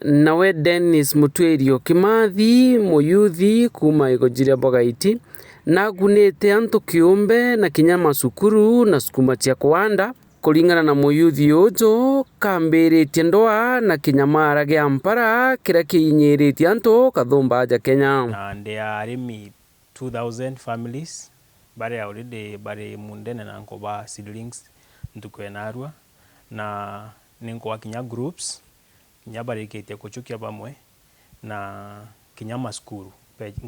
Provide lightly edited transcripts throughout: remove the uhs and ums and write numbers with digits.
nawe Dennis Mutweri Kimathi Muyuthi kuma Igojire Bogaiti nagunite antu kiumbe na kinyama sukuru na sukuma cia kuanda kulingana na Muyuthi ujo kambiritie ndoa na kinyamara gia mpara kira kiinyiritie antu kathumba aja Kenya. And there are 2,000 families bare already bare mundene na nkoba seedlings ntukwenarwa na ninko kinya groups nyabarikete kuchukia bamwe na kinyama school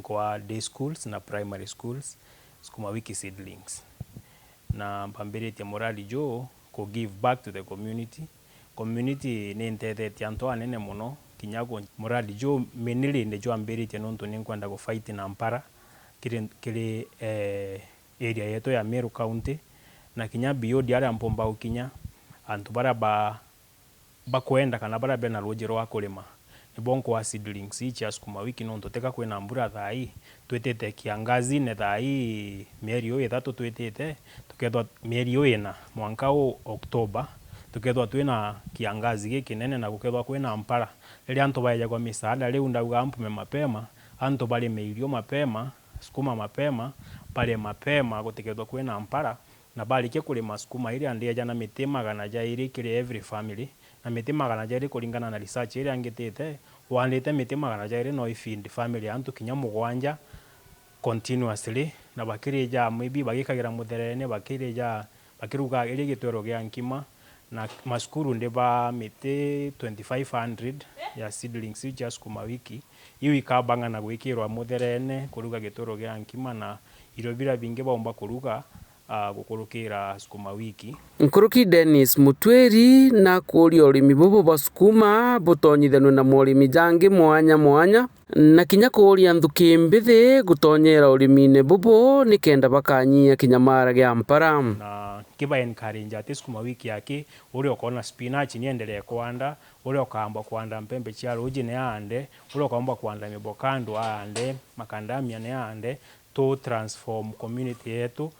kwa day schools na primary schools sukuma wiki seedlings na pambirete morali jo ko give back to the community ni ntete anto anene muno kinyago morali jo menili ne jo ambirete nonto ninkwenda go fight na mpara kile area yeto ya Meru County na kinya biodi ara mpomba ukinya antu bara bakwenda kana bara bena rojero akolema ibonko wa seedlings ichi asukuma wiki nonto teka kwena mbura thai twetete kiangazi ne thai mieri yo ithatu twetete tukethwa mieri yo ina mwanka o Oktoba tukethwa twina kiangazi gikinene na gukethwa kwena mpara ri antu baje kwa misaada riu ndauga ampume mapema antu bali meirio mapema sukuma mapema pale mapema gutekethwa kwena mpara na bali ke kulima sukuma ile andi aja na miti magana jairi kile every family na miti magana jairi kulingana na research ile angitete wandite miti magana jairi no ifeed family antu kinya mugwanja continuously na bakirija maybe bagikagira mutherene bakirija bakiruga ile gitwero gya nkima na maskuru ndeba miti 2500 ya seedlings ichi sukuma wiki iwi kabanga na gwikirwa mutherene kuruga gitwero gya nkima na irobira binge baomba kuruga gukurukira sukuma wiki. Nkuruki Dennis Mutweri na kuria urimi bubu basukuma butonyithanwe na morimi jangi mwanya na kinya kuria nthuki mbithi gutonyera urimine bubu nikenda bakanyia kinyamara gia mpara na kiba encourage ati sukuma wiki yake uri okona spinach ni endelee kuanda uri okamba kuanda mpembe chia roji ne ande uri okamba kuanda mibokando ande makandamia ne ande to transform community yetu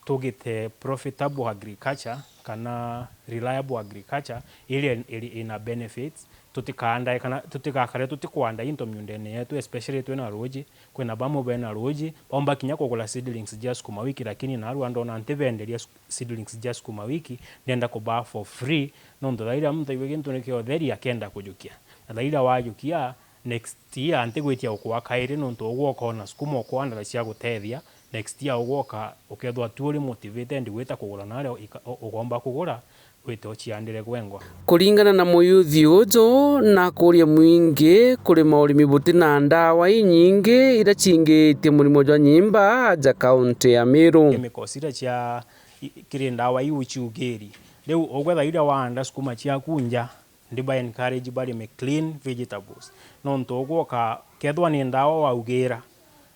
to get profitable agriculture kana reliable agriculture ile ina benefits tutikaanda kana tutikakare tutikwanda into myundene yetu especially twena roji kwena bamo bena roji bomba kinya kugula seedlings just sukuma wiki lakini na Rwanda na antevenderia seedlings just sukuma wiki nenda kuba for free nondo daira mtu iwegintu nekyo theri akenda kujukia na daira wajukia next year antegwetia okwa kaire nonto ogwokona sukuma okwanda cia gutethia next year ugoka ukethwa turi motivated gwita kugura nare ugomba kugura wite ochiandire gwengwa kulingana na Muyuthi ujo na kuria mwingi kuri maurimi butina ndawa inyingi ira chingitie murimo jwa nyimba aja county ya Meru kemikosira cia kiri ndawa iuchugeri riu ogwetha ira wanda sukuma cia kunja ndiba encourage bali me clean vegetables nonto ugoka kethwa ni ndawa waugira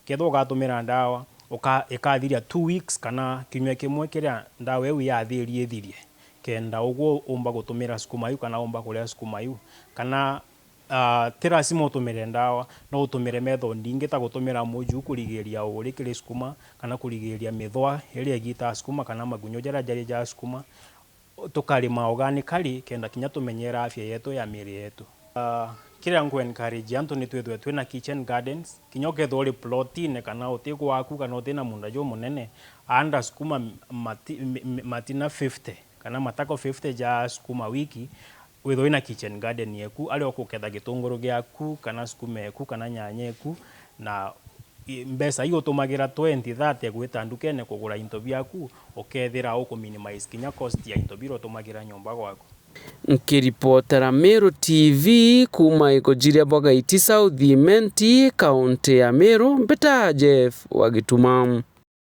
kethwa gatumira ndawa ikathiria 2 weeks kana kinywa kimwe kiria ndawa eu yathirie thirie kenda ugo umba gutumira sukuma yu kana umba kuria sukuma yu kana tira simo tumire ndawa no utumire method ingi ta gutumira muju kurigiria uri kiri sukuma kana kurigiria mithwa iria igita sukuma kana magunyo jara jari ja sukuma tukarima organically kenda kinya tumenyera afya yetu ya miri yetu kira ngo encourage antu ni twina kitchen gardens kinyoke thori plotine kana utiku waku kana utina munda jo munene anda sukuma matina 50 kana matako 50 ja sukuma wiki withoina kitchen garden yeku ali okuketha gitunguru giaku kana sukuma yeku kana nyanya yeku na mbesa hiyo tumagira 20-30 gwita ndukene kugura into biaku okethira uku minimize kinya cost ya into biro tumagira nyomba gwako. Nkiripotera Meru TV kuma Igojire Bogaiti South Imenti County ya Meru Mbeta Jeff Wagituma.